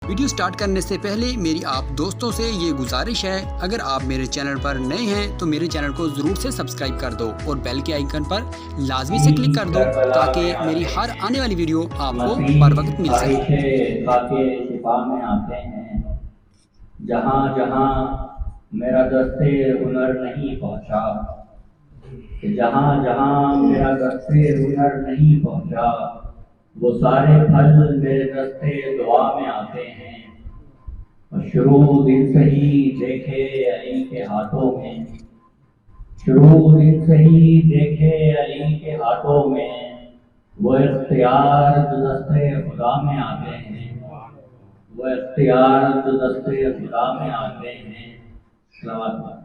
Video start करने से पहले मेरी आप दोस्तों से ये गुजारिश है, अगर आप मेरे चैनल पर नए हैं तो मेरे चैनल को ज़रूर से सब्सक्राइब कर दो और बेल के आइकन पर लाजमी से क्लिक कर दो ताकि मेरी हर आने वाली वीडियो आपको बर वक्त मिल सके। में आते हैं जहाँ जहाँ मेरा दस्ते हुनर नहीं पहुँचा, जहाँ जहाँ मेरा दस्ते हुनर नहीं पहुँचा, वो सारे फल मेरे दस्ते दुआ में आते हैं। और शुरू दिन से ही देखे अली के हाथों में, शुरू दिन से ही देखे अली के हाथों में, वो इख्तियार जो दस्ते खुदा में आते हैं, वो इख्तियार जो दस्ते खुदा में आते हैं। सलावत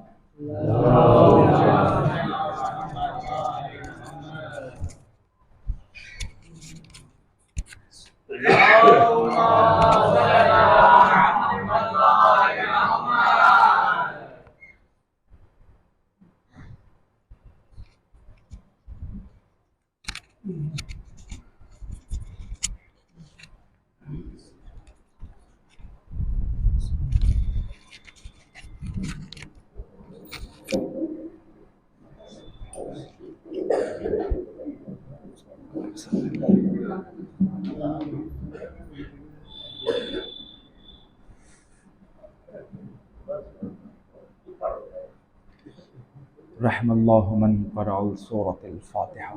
रहमल्लाहु मन क़रअ सूरतुल फ़ातिहा।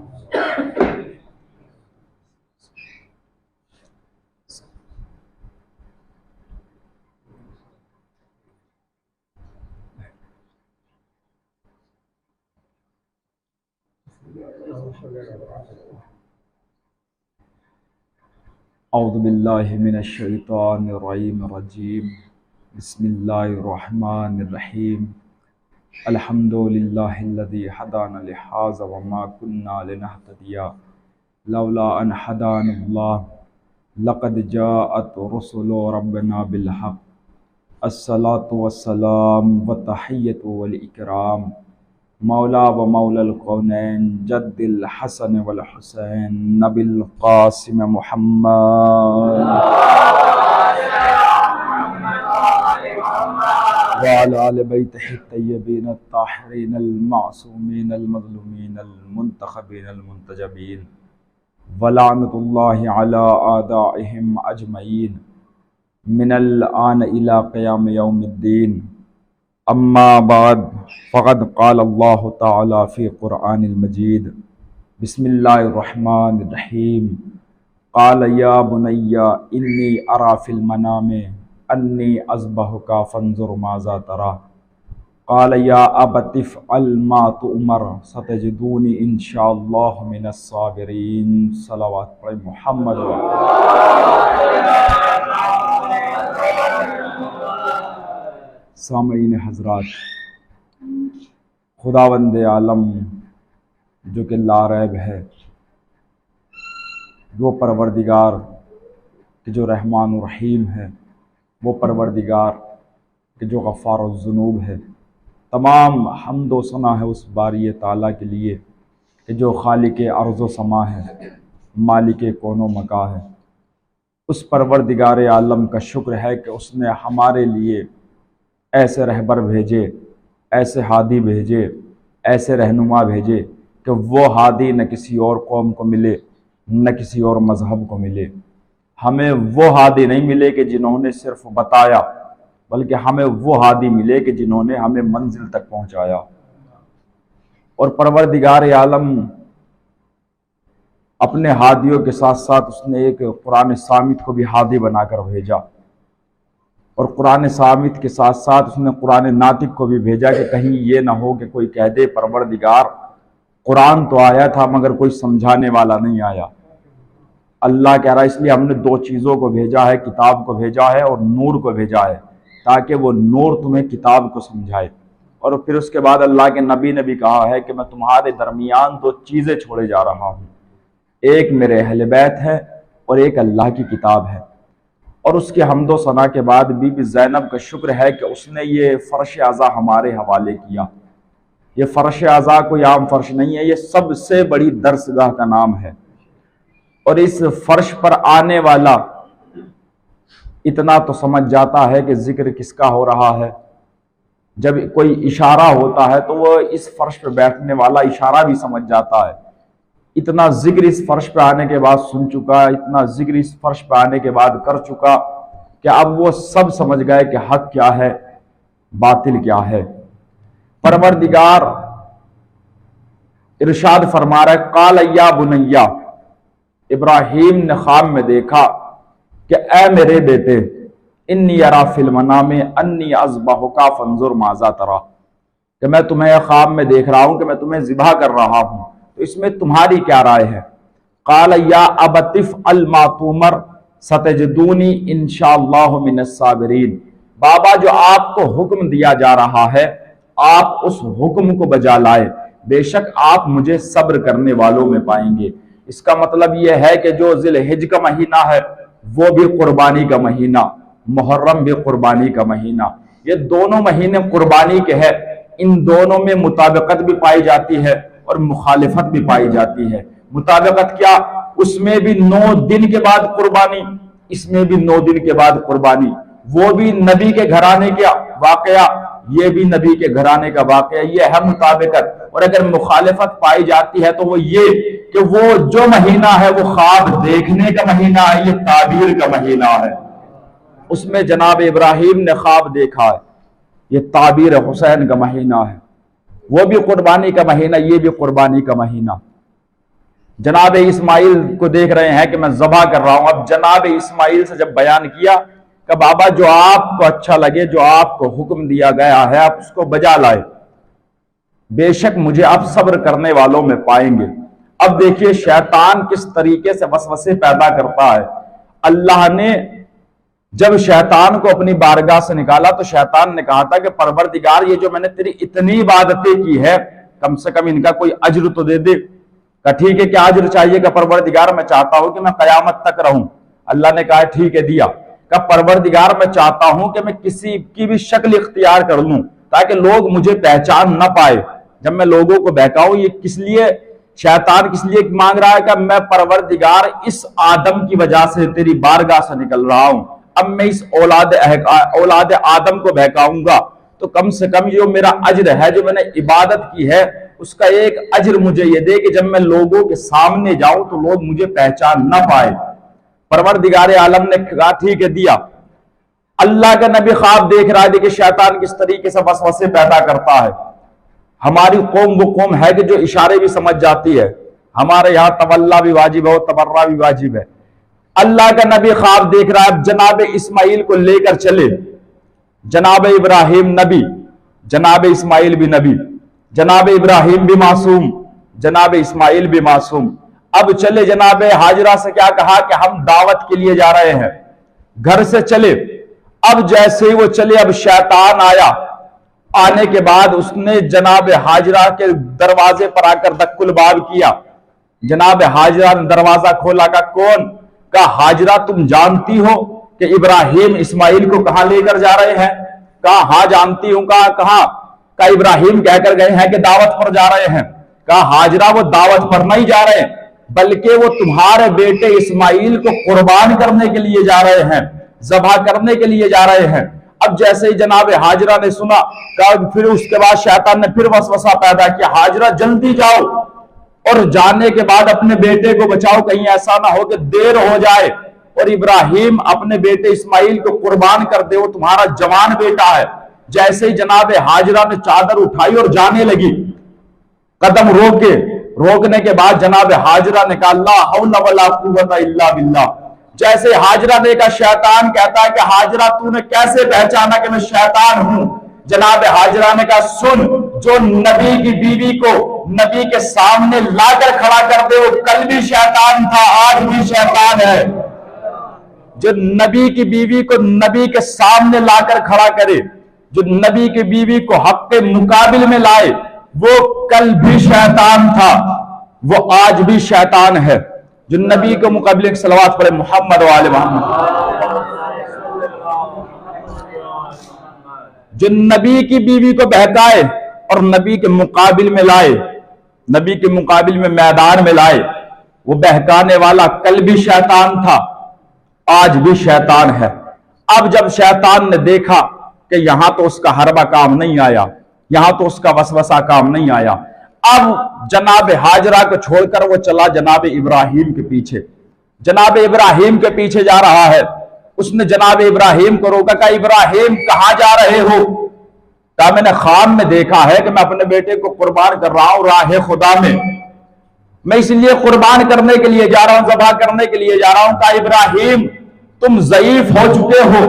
औज़ु बिल्लाहि मिनश शैतानिर रजीम। बिस्मिल्लाहिर रहमानिर रहीम। अल्हम्दुलिल्लाहिल्लज़ी हदाना लिहाज़ा व मा कुन्ना लिनहतदिया लौला अन हदानल्लाह लक़द जाअत रुसुलु रब्बिना बिल हक़। अस्सलातु वस्सलाम व तहिय्यतु वल इकराम मौला व मौलल कौनैन जद्दिल हसन वल हुसैन नबिल क़ासिम मुहम्मद व अला आलि बैतिहि तय्यबीन अत्ताहिरीन अल-मासूमीन अल-मज़लूमीन अल-मुंतखबीन अल-मुंतजबीन व लानतुल्लाहि अला आदाइहिम अजमईन मिनल आन इला क़याम यौमिद्दीन। अम्मा बाद फ़क़द क़ाल अल्लाहु तआला फ़ी क़ुरआनिल मजीद। बिस्मिल्लाहिर रहमानिर रहीम। क़ाल या बुनय्या इन्नी अरा फ़िल मनामि अन्नी अज़बहुका फ़ंज़ुर माज़ा तरा। क़ाल या अबति इफ़अल मा तुअमर सतजिदूनी इंशाअल्लाहु मिनस साबिरीन। सलावत पढ़े मुहम्मद सामईन हज़रात, खुदावंद आलम जो कि लारैब है, वो परवरदिगार कि जो रहमान और रहीम है, वो परवरदिगार कि जो गफ़ार ज़ुनूब है। तमाम हम्द व सना है उस बारी ताला के लिए कि जो खालिक अर्ज़ व समा है, मालिक कौनो मका है। उस परवरदिगार आलम का शुक्र है कि उसने हमारे लिए ऐसे रहबर भेजे, ऐसे हादी भेजे, ऐसे रहनुमा भेजे कि वो हादी न किसी और कौम को मिले, न किसी और मज़हब को मिले। हमें वो हादी नहीं मिले कि जिन्होंने सिर्फ बताया, बल्कि हमें वो हादी मिले कि जिन्होंने हमें मंजिल तक पहुँचाया। और परवरदिगार आलम अपने हादियों के साथ साथ उसने एक कुरान सामित को भी हादी बनाकर भेजा, और कुरान सामित के साथ साथ उसने कुरान नातिक को भी भेजा कि कहीं ये ना हो कि कोई कह दे परवरदिगार कुरान तो आया था मगर कोई समझाने वाला नहीं आया। अल्लाह कह रहा है इसलिए हमने दो चीज़ों को भेजा है, किताब को भेजा है और नूर को भेजा है, ताकि वो नूर तुम्हें किताब को समझाए। और फिर उसके बाद अल्लाह के नबी ने भी कहा है कि मैं तुम्हारे दरमियान दो चीज़ें छोड़े जा रहा हूँ, एक मेरे अहले बैत है और एक अल्लाह की किताब है। और उसके हम्दो सना के बाद बीबी ज़ैनब का शुक्र है कि उसने ये फ़र्श आज़ा हमारे हवाले किया। ये फ़र्श आज़ा कोई आम फ़र्श नहीं है, ये सबसे बड़ी दरसगाह का नाम है। और इस फ़र्श पर आने वाला इतना तो समझ जाता है कि जिक्र किसका हो रहा है। जब कोई इशारा होता है तो वो इस फर्श पे बैठने वाला इशारा भी समझ जाता है। इतना जिक्र इस फर्श पे आने के बाद सुन चुका, इतना जिक्र इस फर्श पे आने के बाद कर चुका कि अब वो सब समझ गए कि हक क्या है, बातिल क्या है। परवरदिगार इरशाद फरमा रहा है, काल या बुनैया, इब्राहिम ने ख्वाब में देखा कि ऐ मेरे बेटे, इन्नी अरा फिल मनामे अन्नी अज़बहुका फंजुर माज़ा तरा, कि मैं तुम्हें ख्वाब में देख रहा हूं कि मैं तुम्हें ज़िबा कर रहा हूं, तो इसमें तुम्हारी क्या राय है। काल या अबतिफ अल मातूमर सतजदूनी इंशाअल्लाहु मिनस साबिरीन, बाबा जो आपको हुक्म दिया जा रहा है आप उस हुक्म को बजा लाए, बेशक आप मुझे सब्र करने वालों में पाएंगे। इसका मतलब यह है कि जो ज़िलहिज का महीना है वो भी कुर्बानी का महीना, मुहर्रम भी कुर्बानी का महीना, ये दोनों महीने कुर्बानी के हैं। इन दोनों में मुताबिकत भी पाई जाती है और मुखालिफत भी पाई जाती है। मुताबिकत क्या, उसमें भी 9 दिन के बाद कुर्बानी, इसमें भी 9 दिन के बाद कुर्बानी, वो भी नबी के घराने का वाकया, ये भी नबी के घराने का वाकया, ये है मुताबिकत। और अगर मुखालिफत पाई जाती है तो वो ये कि वो जो महीना है वो ख्वाब देखने का महीना है, ये ताबीर का महीना है। उसमें जनाब इब्राहिम ने ख्वाब देखा है, ये ताबीर हुसैन का महीना है। वो भी कुर्बानी का महीना, ये भी कुर्बानी का महीना। जनाब इस्माइल को देख रहे हैं कि मैं ज़बा कर रहा हूं। अब जनाब इस्माइल से जब बयान किया कि बाबा जो आपको अच्छा लगे, जो आपको हुक्म दिया गया है आप उसको बजा लाए, बेशक मुझे आप सब्र करने वालों में पाएंगे। अब देखिए शैतान किस तरीके से वसवसे पैदा करता है। अल्लाह ने जब शैतान को अपनी बारगाह से निकाला तो शैतान ने कहा था कि परवरदिगार, ये जो मैंने तेरी इतनी इबादतें की है, कम से कम इनका कोई अज्र तो दे दे। कहा ठीक है, क्या अज्र चाहिए? का परवरदिगार मैं चाहता हूं कि मैं कयामत तक रहूं। अल्लाह ने कहा ठीक है, दिया। का परवरदिगार मैं चाहता हूं कि मैं किसी की भी शक्ल इख्तियार कर लूं ताकि लोग मुझे पहचान ना पाए, जब मैं लोगों को बहकाऊं। ये किस लिए शैतान किस लिए मांग रहा है कि मैं परवरदिगार इस आदम की वजह से तेरी बारगाह से निकल रहा हूं, अब मैं इस औलाद आदम को बहकाऊंगा तो कम से कम जो मेरा अज्र है, जो मैंने इबादत की है, उसका एक अज्र मुझे ये दे कि जब मैं लोगों के सामने जाऊं तो लोग मुझे पहचान ना पाए। परवरदिगार आलम ने कहा ठीक है, दिया। अल्लाह का नबी ख्वाब देख रहा है। देखिए शैतान किस तरीके से वसवसे पैदा करता है। हमारी कौम वो कौम है कि जो इशारे भी समझ जाती है। हमारे यहाँ तवल्ला भी वाजिब है और तबर्रा भी वाजिब है। अल्लाह का नबी ख्वाब देख रहा है। जनाब इस्माइल को लेकर चले, जनाब इब्राहिम नबी, जनाब इस्माइल भी नबी, जनाब इब्राहिम भी मासूम, जनाब इस्माइल भी मासूम। अब चले जनाब हाजरा से क्या कहा कि हम दावत के लिए जा रहे हैं, घर से चले। अब जैसे ही वो चले, अब शैतान आया। आने के बाद उसने जनाब हाजरा के दरवाजे पर आकर दक्कुल बाब किया। जनाब हाजरा ने दरवाजा खोला। का कौन? का हाजरा तुम जानती हो कि इब्राहिम इस्माइल को कहां लेकर जा रहे हैं? कहा हाँ जानती हूं। कहा का इब्राहिम कहकर गए हैं कि दावत पर जा रहे हैं। कहा हाजरा वो दावत पर नहीं जा रहे बल्कि वो तुम्हारे बेटे इस्माइल को कुर्बान करने के लिए जा रहे हैं, ज़बह करने के लिए जा रहे हैं। अब जैसे ही जनाब हाजरा ने सुना, फिर उसके बाद शैतान ने फिर वसवसा पैदा किया, हाजरा जल्दी जाओ और जाने के बाद अपने बेटे को बचाओ, कहीं ऐसा ना हो कि देर हो जाए और इब्राहिम अपने बेटे इस्माइल को कुर्बान कर दे, वो तुम्हारा जवान बेटा है। जैसे ही जनाब हाजरा ने चादर उठाई और जाने लगी, कदम रोकने के बाद जनाब हाजरा ने कहा ला हौला वला कुव्वता इल्ला बिल्लाह। जैसे हाजरा ने कहा, शैतान कहता है कि हाजरा तूने कैसे पहचाना कि मैं शैतान हूं? जनाब हाजरा ने कहा सुन, जो नबी की बीवी को नबी के सामने लाकर खड़ा कर दे वो कल भी शैतान था, आज भी शैतान है। जो नबी की बीवी को नबी के सामने लाकर खड़ा करे, जो नबी की बीवी को हक के मुकाबिल में लाए, वो कल भी शैतान था, वो आज भी शैतान है। जो नबी के मुकाबले सलवात पढ़े मोहम्मद वाले मोहम्मद, जो नबी की बीवी को बहकाए और नबी के मुकाबिल में लाए, नबी के मुकाबिल में मैदान में लाए, वो बहकाने वाला कल भी शैतान था, आज भी शैतान है। अब जब शैतान ने देखा कि यहां तो उसका हरबा काम नहीं आया, यहां तो उसका वसवसा काम नहीं आया, अब जनाब हाजरा को छोड़कर वो चला जनाब इब्राहिम के पीछे, जनाब इब्राहिम के पीछे जा रहा है। उसने जनाब इब्राहिम को रोका, कहा इब्राहिम कहां जा रहे हो? कहा मैंने ख्वाब में देखा है कि मैं अपने बेटे को कुर्बान कर रहा हूं राह खुदा में, मैं इसलिए कुर्बान करने के लिए जा रहा हूं, ज़बह करने के लिए जा रहा हूं। कहा इब्राहिम तुम ज़ईफ हो चुके हो,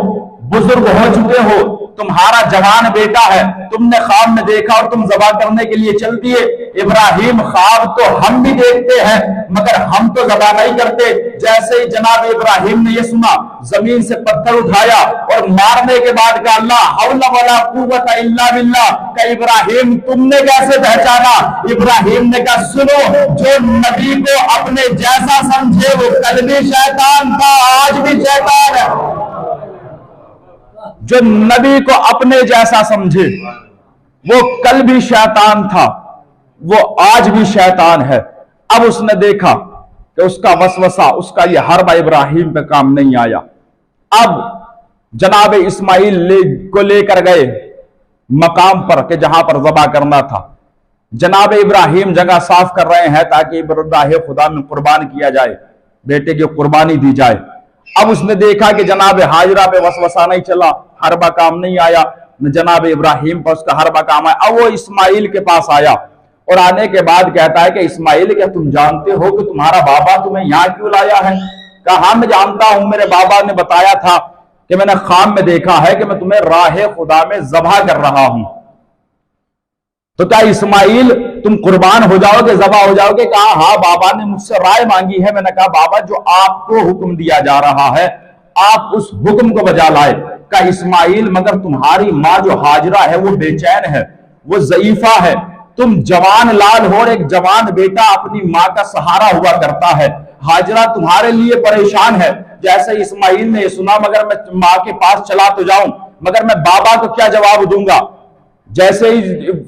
बुजुर्ग हो चुके हो, तुम्हारा जवान बेटा है, तुमने ख्वाब में देखा और तुम ज़बह करने के लिए चल दिए। इब्राहिम ख्वाब तो हम भी देखते हैं मगर हम तो ज़बह नहीं करते। जैसे ही जनाब इब्राहिम ने यह सुना, जमीन से पत्थर उठाया और मारने के बाद कहा ला हौला वला कुव्वता इल्ला बिल्लाह। कहा इब्राहिम तुमने कैसे पहचाना? इब्राहिम ने कहा सुनो, जो नबी को अपने जैसा समझे वो कल भी शैतान था, आज भी शैतान है। जो नबी को अपने जैसा समझे वो कल भी शैतान था, वो आज भी शैतान है। अब उसने देखा कि उसका वसवसा, उसका ये हरबा इब्राहिम पे काम नहीं आया। अब जनाब इस्माइल को लेकर गए मकाम पर कि जहां पर ज़बह करना था। जनाब इब्राहिम जगह साफ कर रहे हैं ताकि राह खुदा में कुर्बान किया जाए, बेटे की कुर्बानी दी जाए। अब उसने देखा कि जनाब हाजरा पे वसवसा नहीं चला, हरबा काम नहीं आया, न जनाब इब्राहिम पर उसका हरबा काम आया। अब वो इस्माइल के पास आया और आने के बाद कहता है कि इस्माइल क्या तुम जानते हो कि तुम्हारा बाबा तुम्हें यहां क्यों लाया है? कहा हाँ मैं जानता हूं, मेरे बाबा ने बताया था कि मैंने ख्वाब में देखा है कि मैं तुम्हें राह खुदा में ज़बह कर रहा हूं। तो क्या इस्माइल तुम कुर्बान हो जाओगे, ज़बह हो जाओगे? कहा हाँ बाबा ने मुझसे राय मांगी है। मैंने कहा बाबा जो आपको हुक्म दिया जा रहा है आप उस हुक्म को बजा लाए। कहा इस्माइल मगर तुम्हारी माँ जो हाजरा है वो बेचैन है, वो ज़ईफा है, तुम जवान लाल हो और एक जवान बेटा अपनी माँ का सहारा हुआ करता है, हाजरा तुम्हारे लिए परेशान है। जैसे इस्माइल ने सुना मगर मैं माँ के पास चला तो जाऊं मगर मैं बाबा को क्या जवाब दूंगा। जैसे ही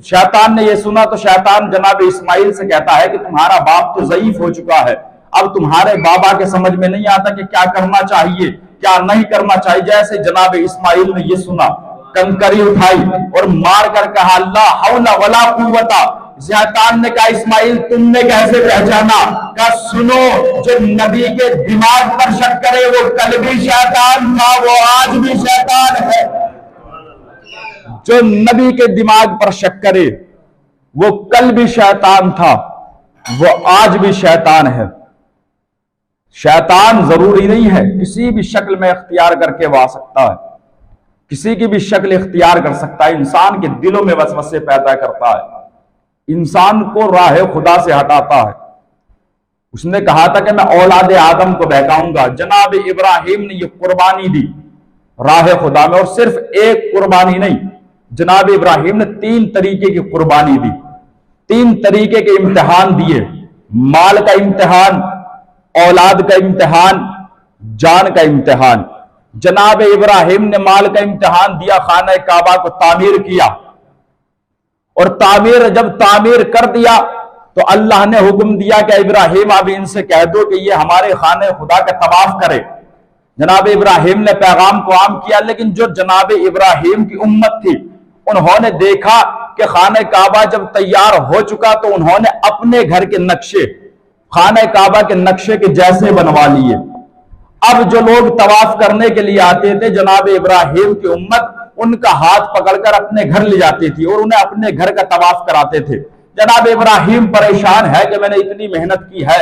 शैतान ने यह सुना तो शैतान जनाब इस्माइल से कहता है कि तुम्हारा बाप तो ज़ईफ हो चुका है, अब तुम्हारे बाबा के समझ में नहीं आता कि क्या करना चाहिए क्या नहीं करना चाहिए। जैसे जनाब इस्माइल ने यह सुना, कंकरी उठाई और मार कर कहा ला हौला वला कुव्वता। शैतान ने कहा इस्माइल तुमने कैसे पहचाना? कहा सुनो, जो नबी के दिमाग पर शक करे वो कल भी शैतान था, वो आज भी शैतान है। जो नबी के दिमाग पर शक करे वो कल भी शैतान था, वो आज भी शैतान है। शैतान जरूरी नहीं है किसी भी शक्ल में इख्तियार करके वो आ सकता है, किसी की भी शक्ल इख्तियार कर सकता है, इंसान के दिलों में वसवसे पैदा करता है, इंसान को राह खुदा से हटाता है। उसने कहा था कि मैं औलाद आदम को बहकाऊंगा। जनाब इब्राहिम ने यह कुर्बानी दी राह खुदा में, और सिर्फ एक कुर्बानी नहीं, जनाब इब्राहिम ने 3 तरीके की कुर्बानी दी, 3 तरीके के इम्तिहान दिए, माल का इम्तिहान, औलाद का इम्तिहान, जान का इम्तिहान। जनाब इब्राहिम ने माल का इम्तिहान दिया, खाना काबा को तामीर किया, और जब तामीर कर दिया तो अल्लाह ने हुक्म दिया कि इब्राहिम अब इनसे कह दो कि ये हमारे खाने खुदा का तवाफ करे। जनाब इब्राहिम ने पैगाम को आम किया, लेकिन जो जनाब इब्राहिम की उम्मत थी उन्होंने देखा कि खाने काबा जब तैयार हो चुका तो उन्होंने अपने घर के नक्शे खाने काबा के नक्शे के जैसे बनवा लिए। अब जो लोग तवाफ करने के लिए आते थे, जनाब इब्राहिम की उम्मत उनका हाथ पकड़कर अपने घर ले जाती थी और उन्हें अपने घर का तवाफ कराते थे। जनाब इब्राहिम परेशान है कि मैंने इतनी मेहनत की है,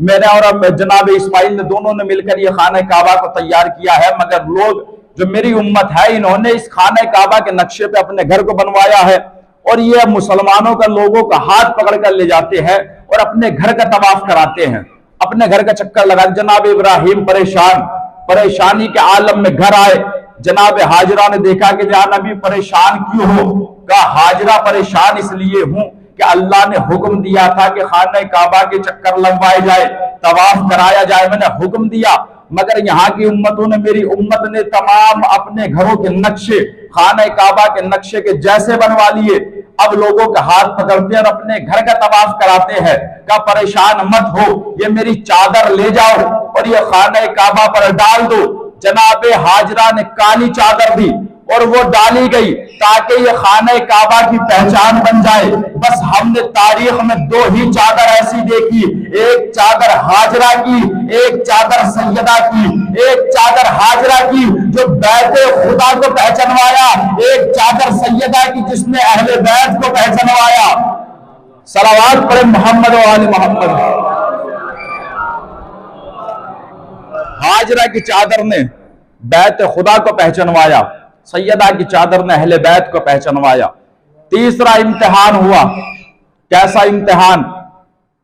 मैंने और जनाब इस्माइल ने दोनों ने मिलकर ये खाने काबा को तैयार किया है, मगर लोग जो मेरी उम्मत है इन्होंने इस खाने काबा के नक्शे पे अपने घर को बनवाया है और ये मुसलमानों का लोगों का हाथ पकड़कर ले जाते हैं और अपने घर का तवाफ कराते हैं, अपने घर का चक्कर लगा। जनाब इब्राहिम परेशानी के आलम में घर आए। जनाब हाजरा ने देखा कि जान अभी परेशान क्यों हो? कहा हाजरा परेशान इसलिए हूं कि अल्लाह ने हुक्म दिया था कि खाने काबा के चक्कर लगवाए जाए, तवाफ कराया जाए, मैंने हुक्म दिया, मगर यहाँ की उम्मतों ने, मेरी उम्मत ने तमाम अपने घरों के नक्शे खाने काबा के नक्शे के जैसे बनवा लिए। अब लोगों का हाथ पकड़ते हैं और अपने घर का तवाफ कराते हैं। का परेशान मत हो, ये मेरी चादर ले जाओ और ये खाने काबा पर डाल दो। जनाबे हाजरा ने काली चादर दी और वो डाली गई ताकि ये खाने काबा की पहचान बन जाए। बस हमने तारीख में 2 ही चादर ऐसी देखी, एक चादर हाजरा की, एक चादर सैयदा की। एक चादर हाजरा की जो बैते खुदा को पहचानवाया, एक चादर सैयदा की जिसने अहले बैत को पहचानवाया। सलावत पढ़े मोहम्मद व आले मोहम्मद। हाजरा की चादर ने बैत खुदा को पहचानवाया, सैयदा की चादर ने अहले बैत को पहचानवाया। तीसरा इम्तिहान हुआ, कैसा इम्तिहान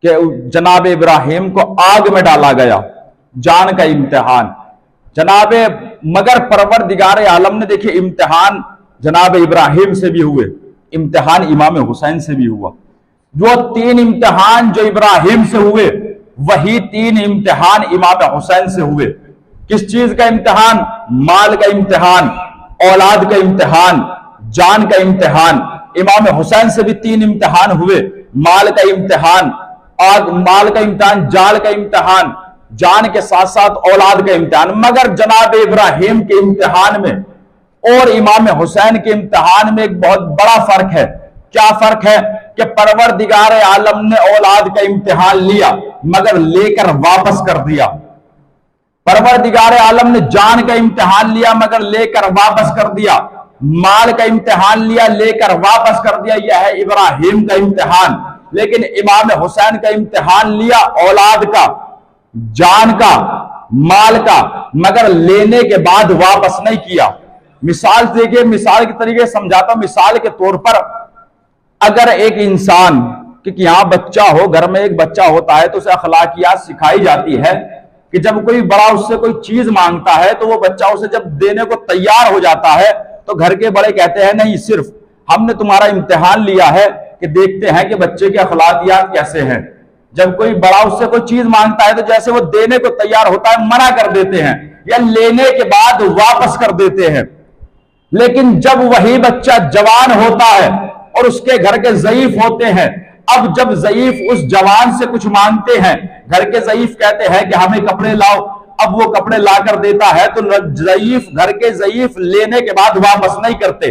कि जनाब इब्राहिम को आग में डाला गया, जान का इम्तिहान जनाबे। मगर परवरदिगार आलम ने देखिए इम्तिहान जनाब इब्राहिम से भी हुए, इम्तिहान इमाम हुसैन से भी हुआ। जो 3 इम्तिहान जो इब्राहिम से हुए वही 3 इम्तिहान इमाम हुसैन से हुए। किस चीज का इम्तिहान? माल का इम्तिहान, औलाद का इम्तिहान, जान का इम्तिहान। इमाम हुसैन से भी 3 इम्तिहान हुए, माल का इम्तिहान, माल का इम्तिहान, जान का इम्तिहान, जान के साथ साथ औलाद का इम्तिहान। मगर जनाब इब्राहिम के इम्तिहान में और इमाम हुसैन के इम्तिहान में एक बहुत बड़ा फर्क है। क्या फर्क है कि परवरदिगार आलम ने औलाद का इम्तिहान लिया मगर लेकर वापस कर दिया। परवरदिगार आलम ने जान का इम्तिहान लिया मगर लेकर वापस कर दिया। माल का इम्तिहान लिया, लेकर वापस कर दिया। यह है इब्राहिम का इम्तिहान। लेकिन इमाम हुसैन का इम्तिहान लिया औलाद का, जान का, माल का, मगर लेने के बाद वापस नहीं किया। मिसाल देखिए, मिसाल के तरीके समझाता हूं। मिसाल के तौर पर अगर एक इंसान कि यहां बच्चा हो, घर में एक बच्चा होता है तो उसे अखलाकियात सिखाई जाती है कि जब कोई बड़ा उससे कोई चीज मांगता है तो वो बच्चा उसे जब देने को तैयार हो जाता है तो घर के बड़े कहते हैं नहीं, सिर्फ हमने तुम्हारा इम्तिहान लिया है कि देखते हैं कि बच्चे के अखलाकियात कैसे हैं। जब कोई बड़ा उससे कोई चीज मांगता है तो जैसे वो देने को तैयार होता है मना कर देते हैं या लेने के बाद वापस कर देते हैं। लेकिन जब वही बच्चा जवान होता है और उसके घर के ज़ईफ होते हैं, अब जब ज़ईफ उस जवान से कुछ मांगते हैं, घर के ज़ईफ कहते हैं कि हमें कपड़े लाओ, अब वो कपड़े लाकर देता है तो ज़ईफ, घर के ज़ईफ लेने के बाद वापस नहीं करते।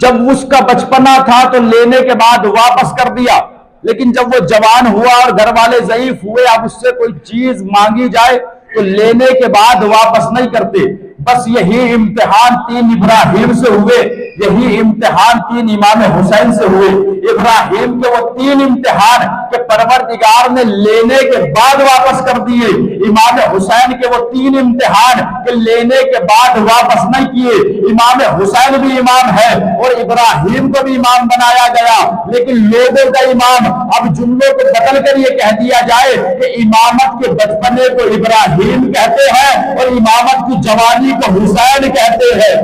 जब उसका बचपना था तो लेने के बाद वापस कर दिया, लेकिन जब वो जवान हुआ और घर वाले ज़ईफ हुए, अब उससे कोई चीज मांगी जाए तो लेने के बाद वापस नहीं करते। बस यही इम्तिहान 3 इब्राहिम से हुए, यही इम्तिहान 3 इमाम हुसैन से हुए। इब्राहिम के वो 3 इम्तिहान के परवरदिगार ने लेने के बाद वापस कर दिए। इमाम हुसैन के वो 3 इम्तिहान के लेने के बाद वापस नहीं किए। इमाम हुसैन भी इमाम है और इब्राहिम को भी इमाम बनाया गया, लेकिन लोगों का इमाम, अब जुमलों को बदल कर ये कह दिया जाए कि इमामत के बचपने को इब्राहिम कहते हैं और इमामत की जवानी को हुसैन कहते हैं।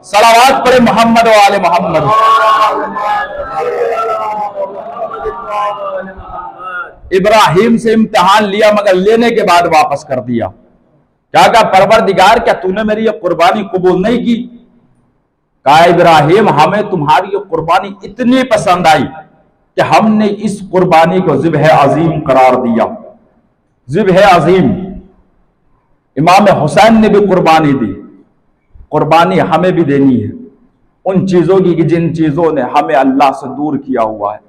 सलावत पढ़े मोहम्मद वाले मोहम्मद। इब्राहिम से इम्तिहान लिया मगर लेने के बाद वापस कर दिया। क्या कहा? परवरदिगार, क्या तूने मेरी ये कुर्बानी कबूल नहीं की? कहा इब्राहिम, हमें तुम्हारी ये कुर्बानी इतनी पसंद आई कि हमने इस कुर्बानी को ज़िब्ह अजीम करार दिया। ज़िब्ह अजीम। इमाम हुसैन ने भी कुर्बानी दी, कुर्बानी हमें भी देनी है उन चीजों की कि जिन चीजों ने हमें अल्लाह से दूर किया हुआ है।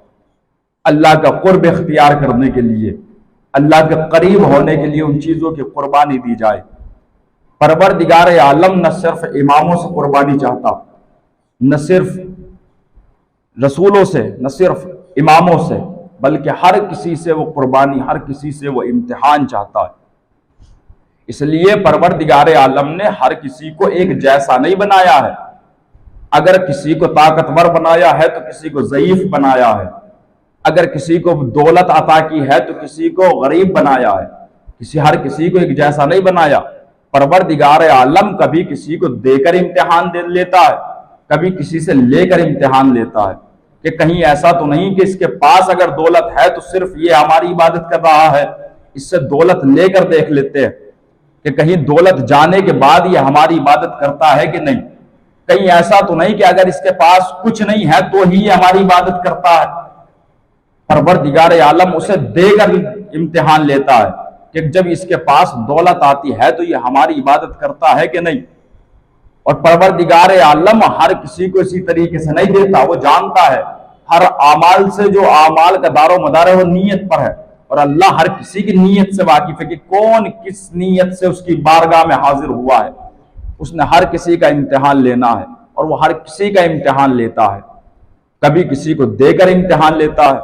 अल्लाह का कुर्ब इख्तियार करने के लिए, अल्लाह के करीब होने के लिए उन चीजों की कुर्बानी दी जाए। परवरदिगार आलम न सिर्फ इमामों से कुर्बानी चाहता, न सिर्फ रसूलों से, न सिर्फ इमामों से, बल्कि हर किसी से वो कुर्बानी, हर किसी से वो इम्तिहान चाहता है। इसलिए परवरदिगार आलम ने हर किसी को एक जैसा नहीं बनाया है। अगर किसी को ताकतवर बनाया है तो किसी को ज़ईफ बनाया है। अगर किसी को दौलत अता की है तो किसी को गरीब बनाया है। हर किसी को एक जैसा नहीं बनाया। परवरदिगार आलम कभी किसी को देकर इम्तिहान दे लेता है, कभी किसी से लेकर इम्तिहान लेता है कि कहीं ऐसा तो नहीं कि इसके पास अगर दौलत है तो सिर्फ ये हमारी इबादत कर रहा है, इससे दौलत लेकर देख लेते हैं कि कहीं दौलत जाने के बाद ये हमारी इबादत करता है कि नहीं। कहीं ऐसा तो नहीं कि अगर इसके पास कुछ नहीं है तो ही ये हमारी इबादत करता है। परवरदिगार आलम उसे देकर इम्तिहान लेता है। कि जब इसके पास दौलत आती है तो ये हमारी इबादत करता है कि नहीं। और परवरदिगार आलम हर किसी को इसी तरीके से नहीं देता, वो जानता है हर आमाल से, जो आमाल का दारो मदार है वो नीयत पर है, और अल्लाह हर किसी की नीयत से वाकिफ है कि कौन किस नीयत से उसकी बारगाह में हाजिर हुआ है। उसने हर किसी का इम्तिहान लेना है और वो हर किसी का इम्तिहान लेता है। कभी किसी को देकर इम्तिहान लेता है,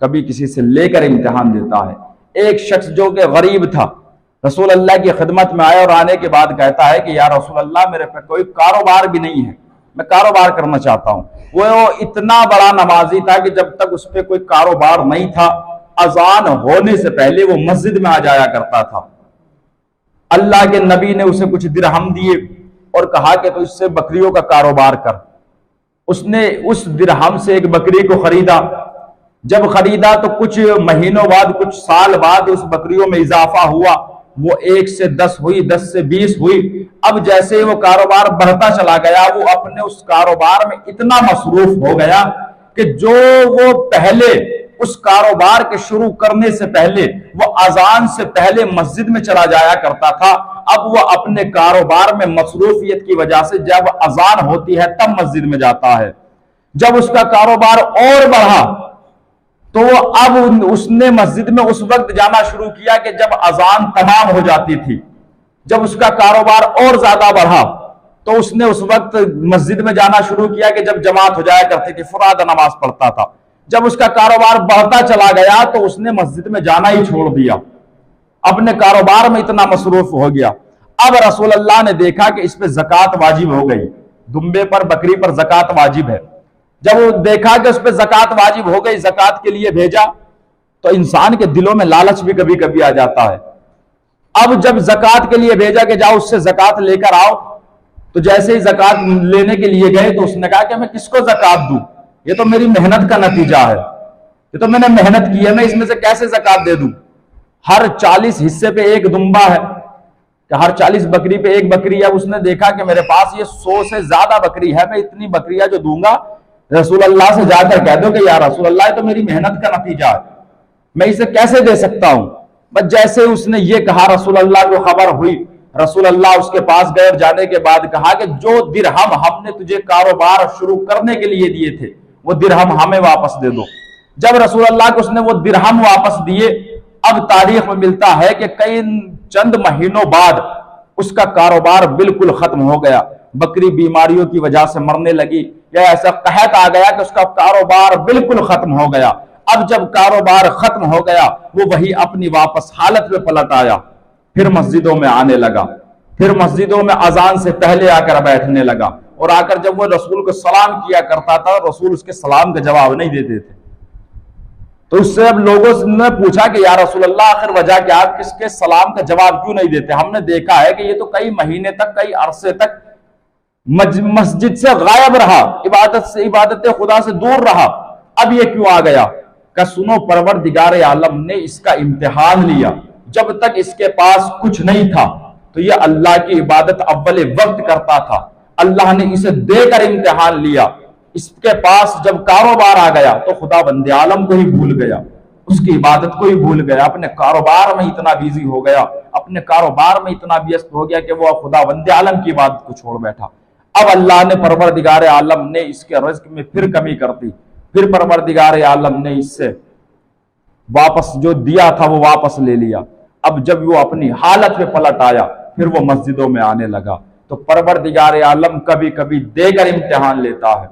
कभी किसी से लेकर इम्तिहान देता है। एक शख्स जो कि गरीब था, रसूल अल्लाह की खिदमत में आया और आने के बाद कहता है कि या रसूल अल्लाह, मेरे पे कोई कारोबार भी नहीं है, मैं कारोबार करना चाहता हूं। वो इतना बड़ा नमाजी था कि जब तक उस पर कोई कारोबार नहीं था, अजान होने से पहले वो मस्जिद में आ जाया करता था। अल्लाह के नबी ने उसे कुछ दिरहम दिए और कहा कि तो इससे बकरियों का कारोबार कर। उसने उस दिरहम से एक बकरी को खरीदा। जब खरीदा तो कुछ महीनों बाद, कुछ साल बाद उस बकरियों में इजाफा हुआ। वो 1 से 10 हुई, 10 से 20 हुई। अब जैसे वो कारोबार बढ़ता चला गया, वो अपने उस कारोबार में इतना मसरूफ हो गया कि जो वो पहले उस कारोबार के शुरू करने से पहले वो अजान से पहले मस्जिद में चला जाया करता था, अब वो अपने कारोबार में मसरूफियत की वजह से जब अजान होती है तब मस्जिद में जाता है। जब उसका कारोबार और बढ़ा तो वो अब उसने मस्जिद में उस वक्त जाना शुरू किया कि जब अजान तमाम हो जाती थी। जब उसका कारोबार और ज्यादा बढ़ा तो उसने उस वक्त मस्जिद में जाना शुरू किया कि जब जमात हो जाया करती थी, फुरादा नमाज पढ़ता था। जब उसका कारोबार बढ़ता चला गया तो उसने मस्जिद में जाना ही छोड़ दिया, अपने कारोबार में इतना मसरूफ हो गया। अब रसूल अल्लाह ने देखा कि इस पे ज़कात वाजिब हो गई, दुम्बे पर, बकरी पर ज़कात वाजिब है। जब वो देखा कि उस पे ज़कात वाजिब हो गई, ज़कात के लिए भेजा, तो इंसान के दिलों में लालच भी कभी कभी आ जाता है। अब जब ज़कात के लिए भेजा कि जाओ उससे ज़कात लेकर आओ, तो जैसे ही ज़कात लेने के लिए गए तो उसने कहा कि मैं किसको ज़कात दूं, ये तो मेरी मेहनत का नतीजा है, ये तो मैंने मेहनत की है, मैं इसमें से कैसे ज़कात दे दूं। हर 40 हिस्से पे एक दुम्बा है, कि हर 40 बकरी पे एक बकरी है। उसने देखा कि मेरे पास ये 100 से ज्यादा बकरी है, मैं इतनी बकरियां जो दूंगा, रसूल अल्लाह से जाकर कह दो कि यार रसूल अल्लाह, तो मेरी मेहनत का नतीजा है, मैं इसे कैसे दे सकता हूं। बस जैसे उसने ये कहा, रसूल अल्लाह को खबर हुई, रसूल अल्लाह उसके पास गए और जाने के बाद कहा कि जो दिरहम हमने तुझे कारोबार शुरू करने के लिए दिए थे, वो दिरहम हमें वापस दे दो। जब रसूल अल्लाह को उसने वो दिरहम वापस दिए, अब तारीख में मिलता है कि कई चंद महीनों बाद उसका कारोबार बिल्कुल खत्म हो गया। बकरी बीमारियों की वजह से मरने लगी, या ऐसा कहत आ गया कि उसका कारोबार बिल्कुल खत्म हो गया। अब जब कारोबार खत्म हो गया, वो वही अपनी वापस हालत में पलट आया, फिर मस्जिदों में आने लगा, फिर मस्जिदों में अजान से पहले आकर बैठने लगा, और आकर जब वो रसूल को सलाम किया करता था, रसूल उसके सलाम का जवाब नहीं देते थे। तो उससे अब लोगों ने पूछा कि या रसूल अल्लाह, आखिर वजह क्या, आप किसके सलाम का जवाब क्यों नहीं देते। हमने देखा है कि ये तो कई महीने तक, कई अरसे तक मस्जिद से गायब रहा, इबादत खुदा से दूर रहा, अब ये क्यों आ गया। का सुनो, परवरदिगार आलम ने इसका इम्तिहान लिया। जब तक इसके पास कुछ नहीं था तो ये अल्लाह की इबादत अव्वल वक्त करता था, अल्लाह ने इसे देकर इम्तिहान लिया। इसके पास जब कारोबार आ गया तो खुदा बंदे आलम को ही भूल गया, उसकी इबादत को ही भूल गया, अपने कारोबार में इतना बिजी हो गया, अपने कारोबार में इतना व्यस्त हो गया कि वो खुदा बंदे आलम की इबादत को छोड़ बैठा। अब अल्लाह ने, परवरदिगार आलम ने इसके रिज़्क में फिर कमी कर दी। फिर परवरदिगार आलम ने इससे वापस जो दिया था वो वापस ले लिया। अब जब वो अपनी हालत में पलट आया, फिर वो मस्जिदों में आने लगा। तो परवरदिगार आलम कभी कभी देकर इम्तिहान लेता है,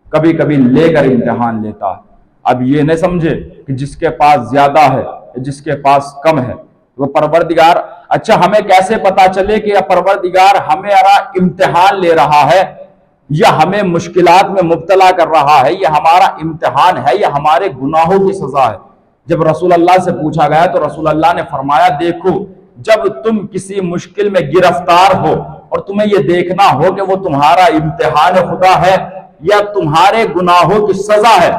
कभी कभी लेकर इम्तिहान लेता है। अब ये नहीं समझे कि जिसके पास ज्यादा है, जिसके पास कम है, वो परवरदिगार, अच्छा हमें कैसे पता चले कि यह परवरदिगार हमारा इम्तिहान ले रहा है, या हमें मुश्किलात में मुब्तला कर रहा है, यह हमारा इम्तिहान है, या हमारे गुनाहों की सजा है। जब रसूल अल्लाह से पूछा गया तो रसूल अल्लाह ने फरमाया, देखो जब तुम किसी मुश्किल में गिरफ्तार हो और तुम्हें यह देखना हो कि वो तुम्हारा इम्तिहान खुदा है या तुम्हारे गुनाहों की सजा है,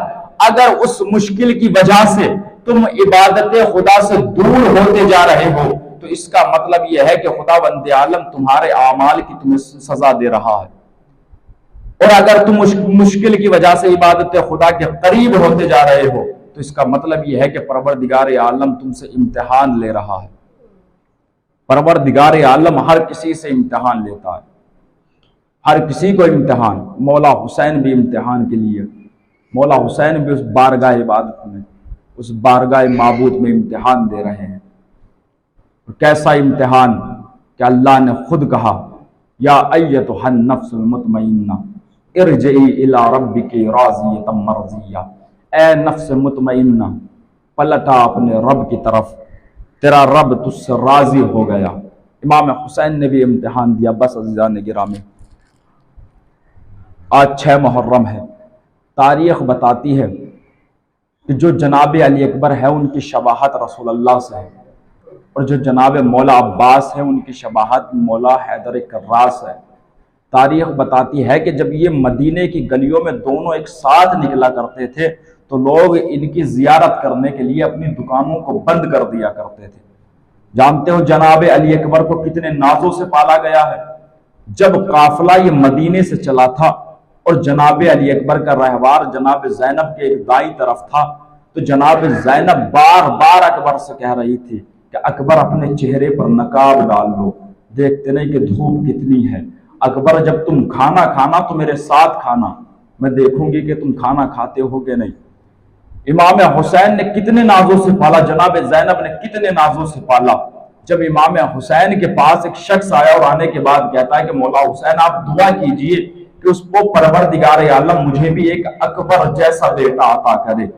अगर उस मुश्किल की वजह से तुम इबादत खुदा से दूर होते जा रहे हो, तो इसका मतलब यह है कि खुदा बंदे आलम तुम्हारे आमाल की तुम्हें सजा दे रहा है। और अगर तुम मुश्किल की वजह से इबादत खुदा के करीब होते जा रहे हो, तो इसका मतलब यह है कि परवरदिगार आलम तुमसे इम्तिहान ले रहा है। परवरदिगार आलम हर किसी से इम्तिहान लेता है, हर किसी को इम्तिहान। मौला हुसैन भी इम्तिहान के लिए, मौला हुसैन भी उस बारगाह इबादत में, उस बारगाह माबूद में इम्तिहान दे रहे हैं। तो कैसा इम्तिहान कि अल्लाह ने खुद कहा, या अय्यतुहन नफ्सुल मुतमइन्ना इरजिई इला रब्बिकी राज़ियतम मर्ज़िया, ए नफ्स मुतमइन्ना पलटा अपने रब की तरफ, तेरा रब तुझसे राजी हो गया। इमाम हुसैन ने भी इम्तिहान दिया। बस अज़ीज़ान गिरामी, आज 6 मुहर्रम है। तारीख़ बताती है कि जो जनाब अली अकबर है उनकी शबाहत रसूलुल्लाह से है, और जो जनाब मौला अब्बास है उनकी शबाहत मौला हैदर कर्रास है। तारीख़ बताती है कि जब ये मदीने की गलियों में दोनों एक साथ निकला करते थे तो लोग इनकी ज़ियारत करने के लिए अपनी दुकानों को बंद कर दिया करते थे। जानते हो जनाब अली अकबर को कितने नाजों से पाला गया है। जब काफिला ये मदीने से चला था और जनाब अली अकबर का रहवार जनाब ज़ैनब के एक दाई तरफ था, तो जनाब ज़ैनब बार बार अकबर से कह रही थी कि अकबर अपने चेहरे पर नकाब डाल लो, देखते नहीं कि धूप कितनी है। अकबर जब तुम खाना खाना तो मेरे साथ खाना, मैं देखूंगी कि तुम खाना खाते हो कि नहीं। इमाम हुसैन ने कितने नाजों से पाला, जनाब ज़ैनब ने कितने नाजों से पाला। जब इमाम हुसैन के पास एक शख्स आया और आने के बाद कहता है कि मौला हुसैन आप दुआ कीजिए कि उसको परवरदिगार आलम मुझे भी एक अकबर जैसा बेटा अता करे।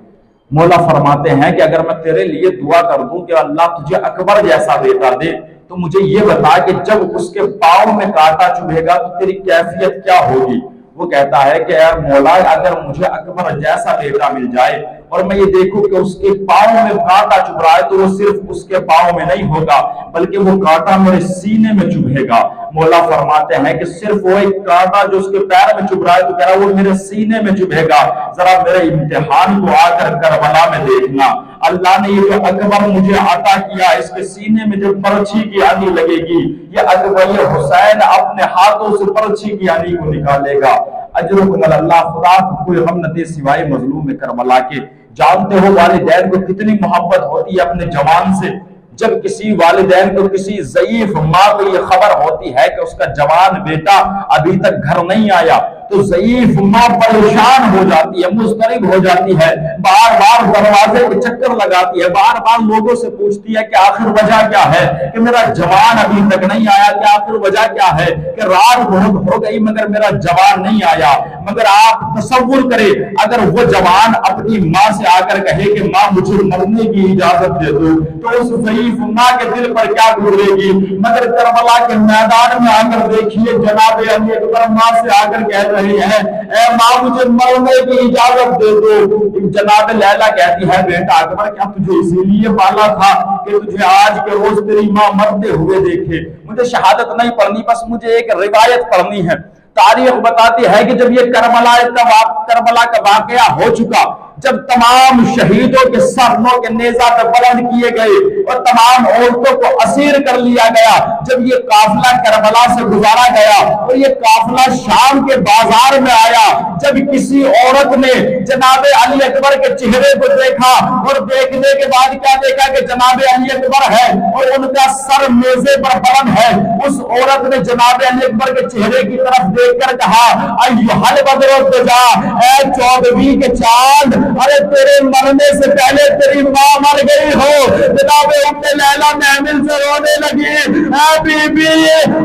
मौला फरमाते हैं कि अगर मैं तेरे लिए दुआ कर दूं कि अल्लाह तुझे अकबर जैसा बेटा दे, तो मुझे ये बता कि जब उसके पाँव में कांटा चुभेगा तो तेरी कैफियत क्या होगी। वो कहता है कि यार मौला, अगर मुझे अकबर जैसा बेटा मिल जाए और मैं ये देखूं कि उसके पाँव में कांटा चुभ रहा है, तो वो सिर्फ उसके पाँव में नहीं होगा बल्कि वो कांटा मेरे सीने में चुभेगा। मौला फरमाते हैं कि सिर्फ वो एक कांटा जो उसके पैर में चुभ रहा है, तो कह रहा है वो मेरे सीने में चुभेगा। जरा मेरे इम्तिहान को आकर करबला में देखना, अल्लाह ने ये जो अकबर मुझे अता किया, इसके सीने में जो पर्ची की आनी लगेगी, ये अकबर ये हुसैन अपने हाथों से पर्ची की आनी को निकालेगा। अजरुकुम अल्लाह, खुदा को कोई हम न दे सिवाय मजलूम करबला के। जानते हो वालिदैन को कितनी मोहब्बत होती है अपने जवान से। जब किसी वालिदैन को किसी ज़ईफ माँ को ये खबर होती है कि उसका जवान बेटा अभी तक घर नहीं आया, तो ज़ईफ माँ परेशान हो जाती है, मुस्तरिब हो जाती है, बार बार दरवाजे के चक्कर लगाती है, बार बार लोगों से पूछती है कि आखिर वजह क्या है कि मेरा जवान अभी तक नहीं आया, कि आखिर वजह क्या है कि रात बहुत हो गई मगर मेरा जवान नहीं आया। मगर आप तसव्वुर करें, अगर वो जवान अपनी माँ से आकर कहे कि माँ मुझे मरने की इजाजत दे दो, तो उस ज़ईफ माँ के दिल पर क्या गुजरेगी। मगर करबला के मैदान में आकर देखिए, जनाब अली अकबर माँ से आकर कह रहे हैं, ए माँ मुझे मरने की इजाजत दे दो। जनाब लैला कहती है, बेटा अकबर क्या तुझे इसीलिए पाला था कि तुझे आज के रोज तेरी माँ मरते हुए देखे। मुझे शहादत नहीं पढ़नी, बस मुझे एक रिवायत पढ़नी है। तारीख बताती है कि जब ये करबला का वाकया हो चुका, जब तमाम शहीदों के सरनों के नेज़ा पे बुलंद किए गए और तमाम औरतों को असीर कर लिया गया, जब ये काफिला करबला से गुजारा गया और ये काफिला शाम के बाजार में आया, जब किसी औरत ने जनाब अली अकबर के चेहरे को देखा और देखने के बाद क्या देखा कि जनाब अली अकबर है और उनका सर मेजे पर बुलंद है, उस औरत ने जनाब अली अकबर के चेहरे की तरफ देखकर कहा, अय्युहल बदरुद्दजा, ऐ 14वीं के चांद, अरे तेरे मरने से पहले तेरी माँ मर गई हो। जनाब उम्मे लैला महमिल से रोने लगी, ऐ बीबी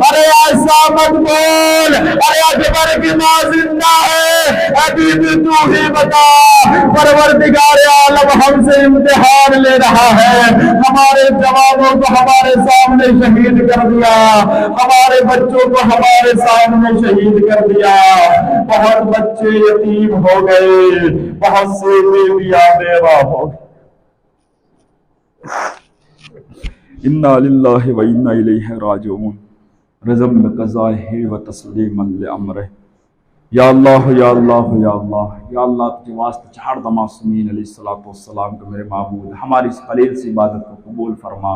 अरे ऐसा मत बोल, अरे अकबर की माँ जिंदा है, ऐ बीबी तू ही बता, परवरदिगार आलम हमसे इम्तिहान ले रहा है, हमारे जवानों को हमारे सामने शहीद कर दिया, हमारे बच्चों को हमारे सामने शहीद कर दिया, बहुत बच्चे यतीम हो गए, बहुत से बेटियां बेवा हो गई। इन्ना लिल्लाहि व इन्ना इलैहि राजिऊन। रज़म क़ज़ाए व तस्लीमन लिअम्रिह। या अल्लाह या अल्लाह या अल्लाह या अल्लाह, तुझे वास्ते चार मासूमीन अलैहिस्सलातु वस्सलाम को मेरे माबूद हमारी इस खलील से इबादत को कबूल फरमा,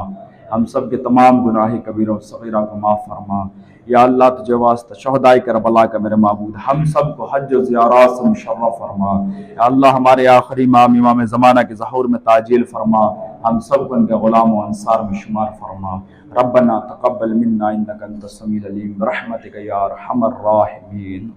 हम सब के तमाम गुनाह कबीरा और सगीरा को माफ़ फरमा। या अल्लाह तुझे वास्ते शहदाए करबला का मेरे माबूद हम सब को हज और ज़ियारत से मुशर्रफ फरमा। या अल्लाह हमारे आखिरी इमाम ज़माना के ज़हूर में ताजील फरमा, हम सब को उनके ग़ुलाम व अंसार में शुमार फरमा। रब्बना तक़ब्बल मिन्ना इन्नका अंतस समीउल अलीम बिरहमतिका या अरहमर राहिमीन।